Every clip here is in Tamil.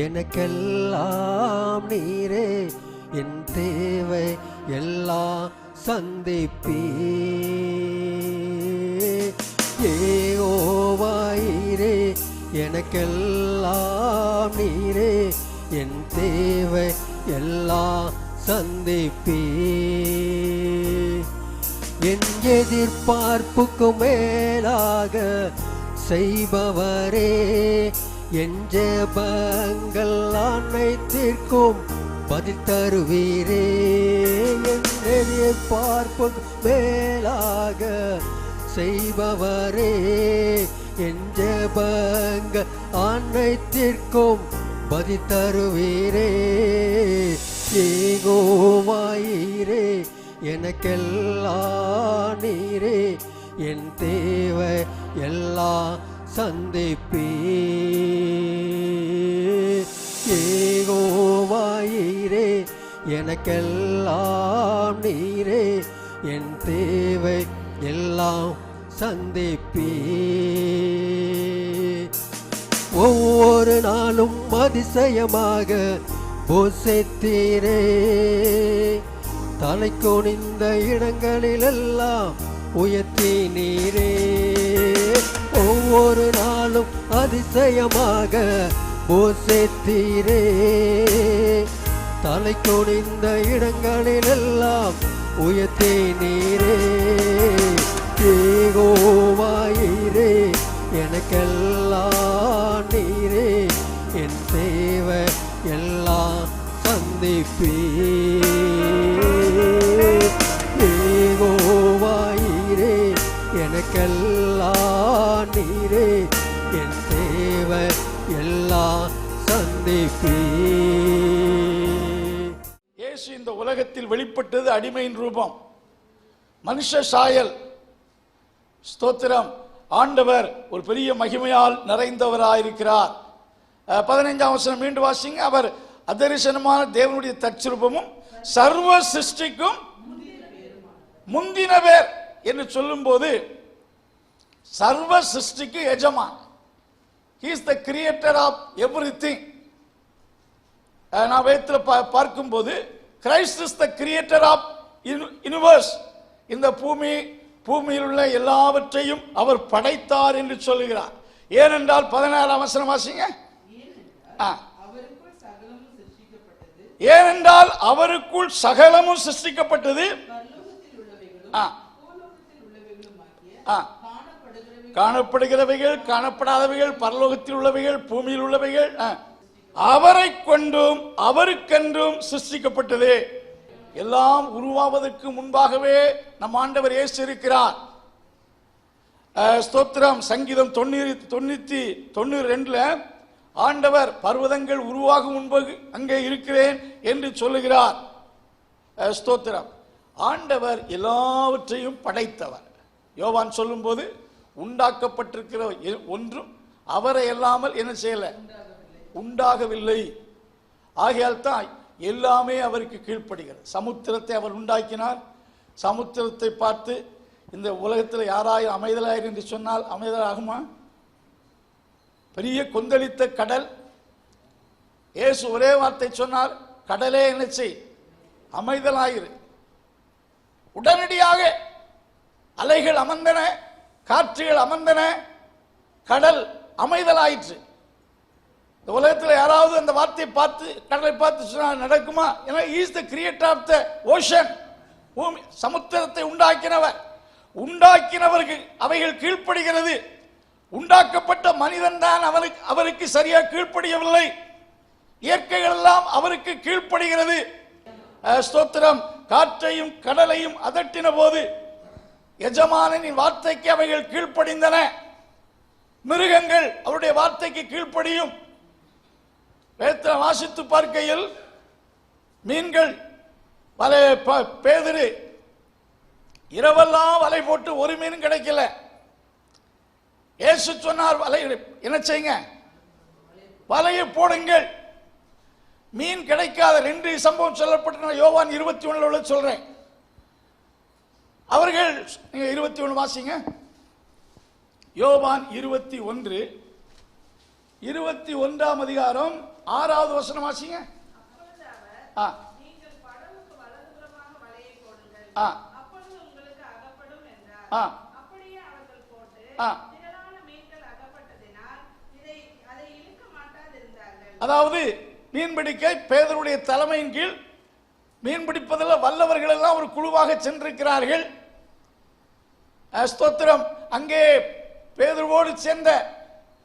எனக்கெல்லாம் நீரே, என் தேவை எல்லாம் சந்திப்பீர். யெகோவாயிரே, எனக்கெல்லாம் நீரே, என் தேவை எல்லாம் சந்திப்பீர். என் எதிர்பார்ப்புக்கு மேலாக செய்பவரே, என் ஜெபங்கள் அனைத்திற்கும் பதில் தருவீரே. என் எதிர்பார்ப்புக்கு மேலாக செய்பவரே, என் ஜெபங்கள் அனைத்திற்கும் பதில் தருவீரே. யெகோவாயிரே, எனக்கெல்லாம் நீரே, என் தேவை எல்லாம் சந்திப்பீர். யெகோவாயிரே, எனக்கெல்லாம் நீரே, என் தேவை எல்லாம் சந்திப்பீர். ஒவ்வொரு நாளும் அதிசயமாக போஷித்தீரே, தலை குனிந்த இடங்களிலெல்லாம் உயர்த்தி நீரே. ஒவ்வொரு நாளும் அதிசயமாக போஷித்தீரே, தலை குனிந்த இடங்களிலெல்லாம் உயர்த்தி நீரே. யெகோவாயிரே, எனக்கெல்லாம் நீரே, என் தேவை எல்லாம் சந்திப்பீர். யெகோவாயிரே, எனக்கெல்லாம் நீரே, என் தேவை எல்லாம் சந்திப்பீர். இயேசு இந்த உலகத்தில் வெளிப்பட்டது அடிமையின் ரூபம், மனுஷ சாயல். ஸ்தோத்திரம். ஆண்டவர் ஒரு பெரிய மகிமையால் நிறைந்தவராயிருக்கிறார். 15ஆம் வசனம் மீண்டும் வாசிங்க. அவர் அதரிசனமான தேவனுடைய தற்சுரூபமும் சர்வ சிருஷ்டிக்கும் முந்தினவர் என்று சொல்லும் போது சர்வ சிருஷ்டிக்கு எஜமான். He is the creator of everything. நான் வேதத்தில் பார்க்கும்போது Christ is the creator of universe. இந்த பூமியில் உள்ள எல்லாவற்றையும் அவர் படைத்தார் என்று சொல்லுகிறார். ஏனென்றால் 16ஆம் வசனம் வாசிங்க. ஏனென்றால் அவருக்குள் சகலமும் சிருஷ்டிக்கப்பட்டது, காணப்படுகிறவைகள், காணப்படாதவைகள், பரலோகத்தில் உள்ளவைகள், பூமியில் உள்ளவைகள், அவரை கொண்டும் அவருக்கென்றும் சிருஷ்டிக்கப்பட்டது. எல்லாம் உருவாவதற்கு முன்பாகவே நம் ஆண்டவர் இயேசு இருக்கிறார். ஸ்தோத்திரம். சங்கீதம் 92 ஆண்டவர் பர்வதங்கள் உருவாகும் முன்பு அங்கே இருக்கிறேன் என்று சொல்லுகிறார். ஸ்தோத்திரம். ஆண்டவர் எல்லாவற்றையும் படைத்தவர். யோவான் சொல்லும் போது உண்டாக்கப்பட்டிருக்கிற ஒன்றும் அவரை இல்லாமல் என்ன செய்யல, உண்டாகவில்லை. ஆகையால் தான் எல்லாமே அவருக்கு கீழ்ப்படுகிறது. சமுத்திரத்தை அவர் உண்டாக்கினார். சமுத்திரத்தை பார்த்து இந்த உலகத்தில் யாராயும் அமைதலாயிரு என்று சொன்னால் அமைதலாகுமா? பெரிய கொந்தளித்த கடல். இயேசு ஒரே வார்த்தை சொன்னார், கடலே என்ன செய், அமைதலாயிரு. உடனடியாக அலைகள் அமர்ந்தன, காற்றுகள் அமர்ந்தன, கடல் அமைதலாயிற்று. இந்த உலகத்தில் யாராவது அந்த வார்த்தையை பார்த்து கடலை பார்த்து சொன்னால் நடக்குமா? ஏன்னா he is the creator of the ocean. பூமி சமுத்திரத்தை உண்டாக்கினவருக்கு அவைகள் கீழ்ப்படுகிறது. உண்டாக்கப்பட்ட மனிதன் தான் அவருக்கு சரியா கீழ்ப்படியவில்லை. இயற்கைகள் எல்லாம் அவருக்கு கீழ்ப்படுகிறது. ஸ்தோத்திரம். காற்றையும் கடலையும் அதட்டின போது எஜமானனின் வார்த்தைக்கு அவைகள் கீழ்ப்படிந்தன. மிருகங்கள் அவருடைய வார்த்தைக்கு கீழ்ப்படியும். வேதத்தை வாசித்து பார்க்கையில் மீன்கள் பேதுரு இரவெல்லாம் வலை போட்டு ஒரு மீன் கிடைக்கல. இயேசு சொன்னார், வலை என்ன செய்யுங்க, வலையை போடுங்கள். மீன் கிடைக்காத 2 சம்பவம் சொல்லப்பட்ட யோவான் 21 சொல்றேன். அவர்கள் 21 வாசிங்க. யோவான் 21 21ஆம் அதிகாரம் 6வது வசனம் வாசிங்க. அதாவது மீன்பிடிக்க பேதுருடைய தலைமையின் கீழ் மீன் பிடிப்பதில் வல்லவர்கள் எல்லாம் ஒரு குழுவாக சென்றிருக்கிறார்கள். ஸ்தோத்திரம். அங்கே பேதுருவோடு சேர்ந்த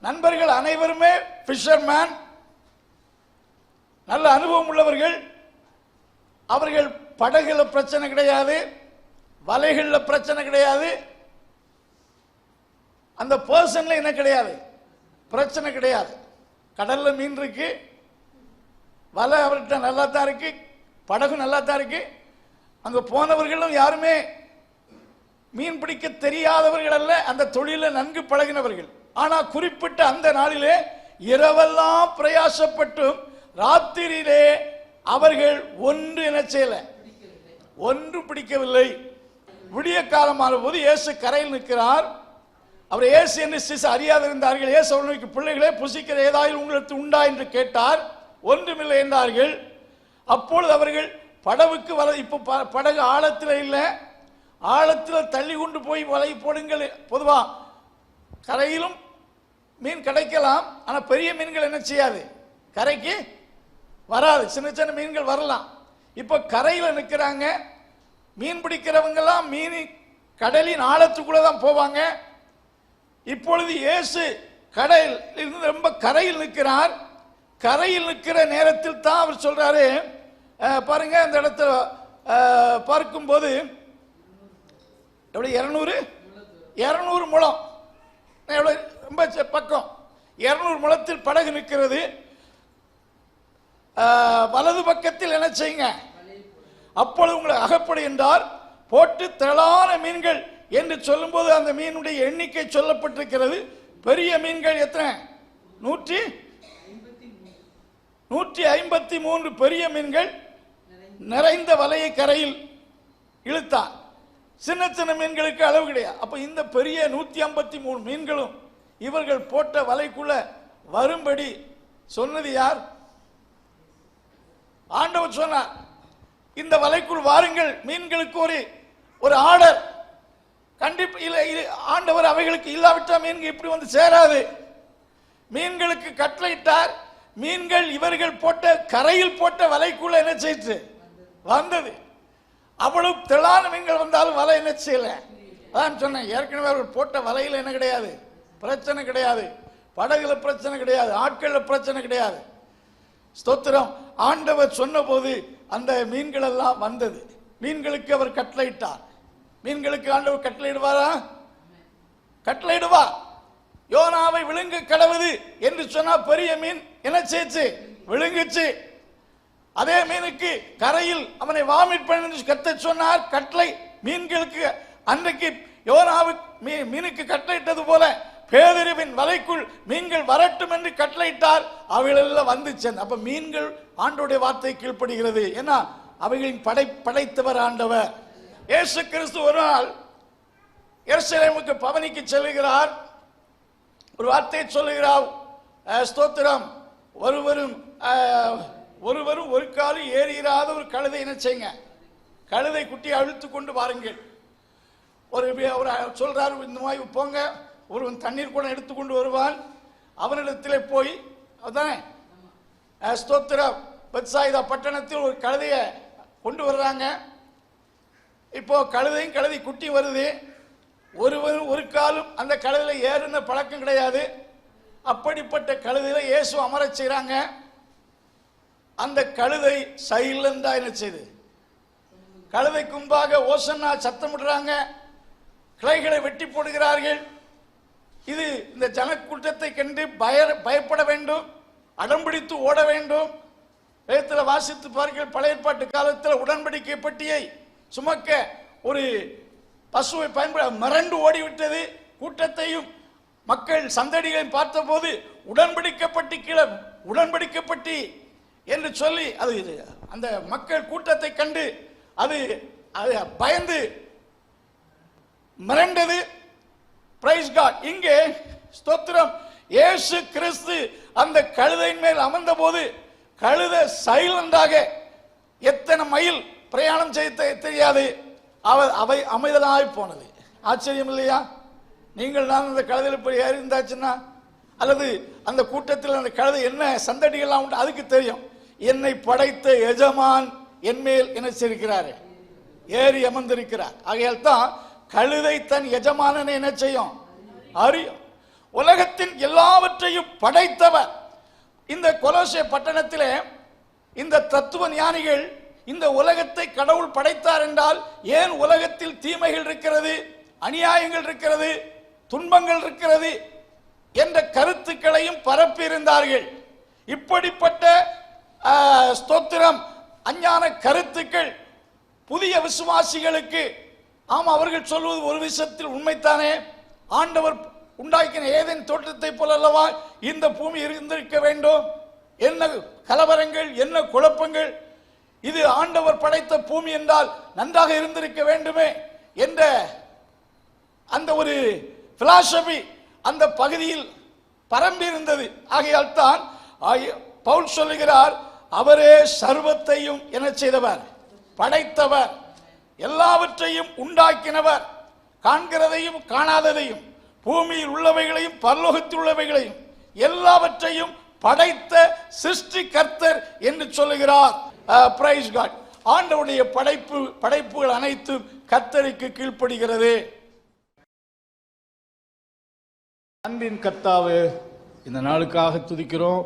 நண்பர்கள் அனைவருமே ஃபிஷர்மேன், நல்ல அனுபவம் உள்ளவர்கள். அவர்கள் படகுல பிரச்சனை கிடையாது, வலைகள்ல பிரச்சனை கிடையாது, அந்த பர்சன்ல என்ன கிடையாது, பிரச்சனை கிடையாது. கடல்ல மீன் இருக்கு, வலை அவர்கிட்ட நல்லா தான் இருக்கு, படகு நல்லா தான் இருக்கு. அங்க போனவர்களும் யாருமே மீன் பிடிக்க தெரியாதவர்கள் அல்ல, அந்த தொழில நன்கு பழகினவர்கள். ஆனா குறிப்பிட்ட அந்த நாளிலே இரவெல்லாம் பிரயாசப்பட்டும் ராத்திரியிலே அவர்கள் ஒன்று என்ன செய்யல, ஒன்று பிடிக்கவில்லை. விடிய காலமான போது இயேசு கரையில் நிற்கிறார். அவர் இயேசு என்று சிசு அறியாதிருந்தார்கள். இயேசு அவர்களுக்கு, பிள்ளைகளே புசிக்கிற ஏதாவது உங்களுக்கு உண்டா என்று கேட்டார். ஒன்றுமில்லை என்றார்கள். அப்பொழுது அவர்கள் படவுக்கு வலை, இப்போ படகு ஆழத்தில் இல்லை, ஆழத்தில் தள்ளி கொண்டு போய் வலை போடுங்கள். பொதுவா கரையிலும் மீன் கிடைக்கலாம், ஆனா பெரிய மீன்கள் என்ன செய்யாது, கரைக்கு வராது. சின்ன சின்ன மீன்கள் வரலாம். இப்ப கரையில நிற்கிறாங்க. மீன் பிடிக்கிறவங்க எல்லாம் மீன் கடலின் ஆழத்துக்குள்ளதான் போவாங்க. இப்பொழுது இயேசு கடலில் இருந்து ரொம்ப கரையில் நிற்கிறார். கரையில் நிற்கிற நேரத்தில் தான் அவர் சொல்றாரு, பாருங்க அந்த இடத்துல பார்க்கும்போது எவ்வளவு, 200 முழம், எவ்வளவு ரொம்ப பக்கம், 200 முழத்தில் படகு நிற்கிறது. வலது பக்கத்தில் என்ன செய்யுங்க, அப்பொழுது உங்களை அகப்படு என்றார். போட்டு திரளான மீன்கள் என்று சொல்லும்போது அந்த மீனுடைய எண்ணிக்கை சொல்லப்பட்டிருக்கிறது. பெரிய மீன்கள் எத்தனை, 153 பெரிய மீன்கள் நிறைந்த வலையை கரையில் இழுத்தார். சின்ன சின்ன மீன்களுக்கு அளவு கிடையாது. அப்ப இந்த பெரிய 153 மீன்களும் இவர்கள் போட்ட வலைக்குள்ள வரும்படி சொன்னது யார்? ஆண்டவர் சொன்னார், இந்த வலைக்குள் வாருங்கள். மீன்களுக்கு ஒரு ஆர்டர் கண்டிப்பா இல்லை. ஆண்டவர் அவைகளுக்கு இல்லாவிட்டா மீன்கள் இப்படி வந்து சேராது. மீன்களுக்கு கட்டளையிட்டார். மீன்கள் இவர்கள் போட்ட கரையில் போட்ட வலைக்குள்ள என்ன செய்து வந்தது. அவ்வளவு திரளான மீன்கள் வந்தாலும் வலை என்ன செய்யல. அதான் சொன்னேன், ஏற்கனவே அவர்கள் போட்ட வலையில் என்ன கிடையாது, பிரச்சனை கிடையாது. படகுல பிரச்சனை கிடையாது, ஆட்கள்ல பிரச்சனை கிடையாது. ஸ்தோத்திரம். ஆண்டவர் சொன்ன போது அந்த மீன்கள் எல்லாம் வந்தது. மீன்களுக்கு அவர் கட்டளையிட்டார். மீன்களுக்கு ஆண்டவர் கட்டளையிடுவாரா? கட்டளையிடுவார். யோனாவை விழுங்க கடவுது என்று சொன்னா பெரிய மீன் என்ன செய்ச்சு, விழுங்குச்சு. அதே மீனுக்கு கரையில் அவனை வாமிட் பண்ணி கத்த சொன்னார். கட்டளை மீன்களுக்கு அன்றைக்கு யோனாவுக்கு மீனுக்கு கட்டளையிட்டது போல பேதுருவின் வலைக்குள் மீன்கள் வரட்டும் என்று கட்டளையிட்டார். அவைகளெல்லாம் வந்துச்சு. அப்ப மீன்கள் ஆண்டவருடைய வார்த்தை கீழ்ப்படுகிறது. ஏன்னா அவைகளின் படைத்தவர் ஆண்டவர். இயேசு கிறிஸ்து ஒரு நாள் எருசலேமுக்கு பவனிக்கு செல்கிறார். ஒரு வார்த்தையை சொல்லுகிறார். ஸ்தோத்திரம். ஒருவரும் ஒரு காலம் ஏறியிராத ஒரு கழுதை என்ன செய்யுங்க, கழுதை குட்டியை அழுத்து கொண்டு வாருங்கள். ஒரு சொல்றாரு, இந்த மாதிரி போங்க, ஒருவன் தண்ணீர் கூட எடுத்துக்கொண்டு வருவான். அவனிடத்திலே போய், அதானே ஸ்தோத்திரம், பெத்சாயிதா பட்டணத்தில் ஒரு கழுதையை கொண்டு வர்றாங்க. இப்போ கழுதையும் கழுதை குட்டி வருது. ஒருவரும் ஒரு காலம் அந்த கழுதையில ஏறுன பழக்கம் கிடையாது. அப்படிப்பட்ட கழுதையில இயேசு அமர செய்றாங்க. அந்த கழுதை சைலண்டா என்ன செய்து, கழுதைக்கு முன்பாக ஓசன்னா சத்தமிடுறாங்க. கிளைகளை வெட்டி போடுகிறார்கள். இது இந்த ஜனக்கூட்டத்தை கண்டு பயப்பட வேண்டும், அடம்பிடித்து ஓட வேண்டும். வேதத்தில் வாசித்து பாருங்கள், பழைய ஏற்பாட்டு காலத்தில் உடன்படிக்கை பெட்டியை சுமக்க ஒரு பசுவை பயன்பட மிரண்டு ஓடிவிட்டது. கூட்டத்தையும் மக்கள் சந்தடிகளையும் பார்த்த போது உடன்படிக்கப்பட்டி கீழே உடன்படிக்கப்பட்டி என்று சொல்லி அது அந்த மக்கள் கூட்டத்தை கண்டு அது பயந்து மிரண்டது. Price God. இங்கே ஸ்தோத்திரம், இயேசு கிறிஸ்து அந்த கழுதையின் மேல் அமர்ந்த போது கழுதை சைலண்டாக எத்தனை மைல் பிரயாணம் செய்ய தெரியாது, அவை அமைதலாய் போனது. ஆச்சரியம் இல்லையா? நீங்கள் நான் அந்த கழுதையில் போய் ஏறி இருந்தாச்சுன்னா, அல்லது அந்த கூட்டத்தில் அந்த கழுதை என்ன சந்தடிகள்லாம் உண்டு அதுக்கு தெரியும். என்னை படைத்த எஜமான் என் மேல் என்ன செய்கிறாரு, ஏறி அமர்ந்திருக்கிறார். ஆகையால் தான் கழுதை தன் எஜமானனை என்ன செய்யும், அறியும். உலகத்தின் எல்லாவற்றையும் படைத்தவர். இந்த கொலோசே பட்டணத்திலே இந்த தத்துவ ஞானிகள் இந்த உலகத்தை கடவுள் படைத்தார் என்றால் ஏன் உலகத்தில் தீமைகள் இருக்கிறது, அநியாயங்கள் இருக்கிறது, துன்பங்கள் இருக்கிறது என்ற கருத்துக்களையும் பரப்பியிருந்தார்கள். இப்படிப்பட்ட ஸ்தோத்திரம் அஞ்ஞான கருத்துக்கள் புதிய விசுவாசிகளுக்கு, ஆம், அவர்கள் சொல்வது ஒரு விஷயத்தில் உண்மைத்தானே, ஆண்டவர் உண்டாக்கின ஏதேன் தோட்டத்தை போல அல்லவா இந்த பூமி இருந்திருக்க வேண்டும், என்ன கலவரங்கள், என்ன குழப்பங்கள், இது ஆண்டவர் படைத்த பூமி என்றால் நன்றாக இருந்திருக்க வேண்டுமே என்ற அந்த ஒரு பிலாசபி அந்த பகுதியில் பரம்பி இருந்தது. ஆகையால் தான் பவுல் சொல்லுகிறார், அவரே சர்வத்தையும் என்ன செய்தவர், படைத்தவர், எல்லாவற்றையும் உண்டாக்கினவர், காண்கிறதையும் காணாததையும், பூமியில் உள்ளவைகளையும் பரலோகத்தில் உள்ளவைகளையும் எல்லாவற்றையும் படைத்த சிருஷ்டி கர்த்தர் என்று சொல்லுகிறார். Praise God. ஆண்டவருடைய படைப்புகள் அனைத்தும் கர்த்தருக்கு கீழ்ப்படுகிறது. அன்பின் கர்த்தாவே, இந்த நாளுக்காக துதிக்கிறோம்.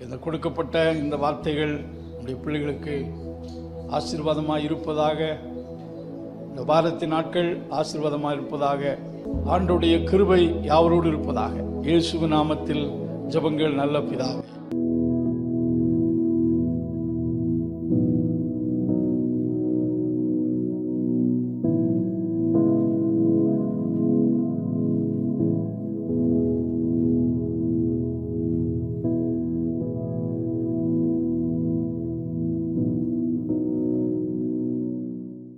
இந்த கொடுக்கப்பட்ட இந்த வார்த்தைகள் நம்முடைய பிள்ளைகளுக்கு ஆசீர்வாதமாக இருப்பதாக, இந்த வாரத்தின் நாட்கள் ஆசீர்வாதமாக இருப்பதாக, ஆண்டவருடைய கிருபை யாவரோடு இருப்பதாக. இயேசுவின் நாமத்தில் ஜெபங்கள் நல்ல பிதாவே.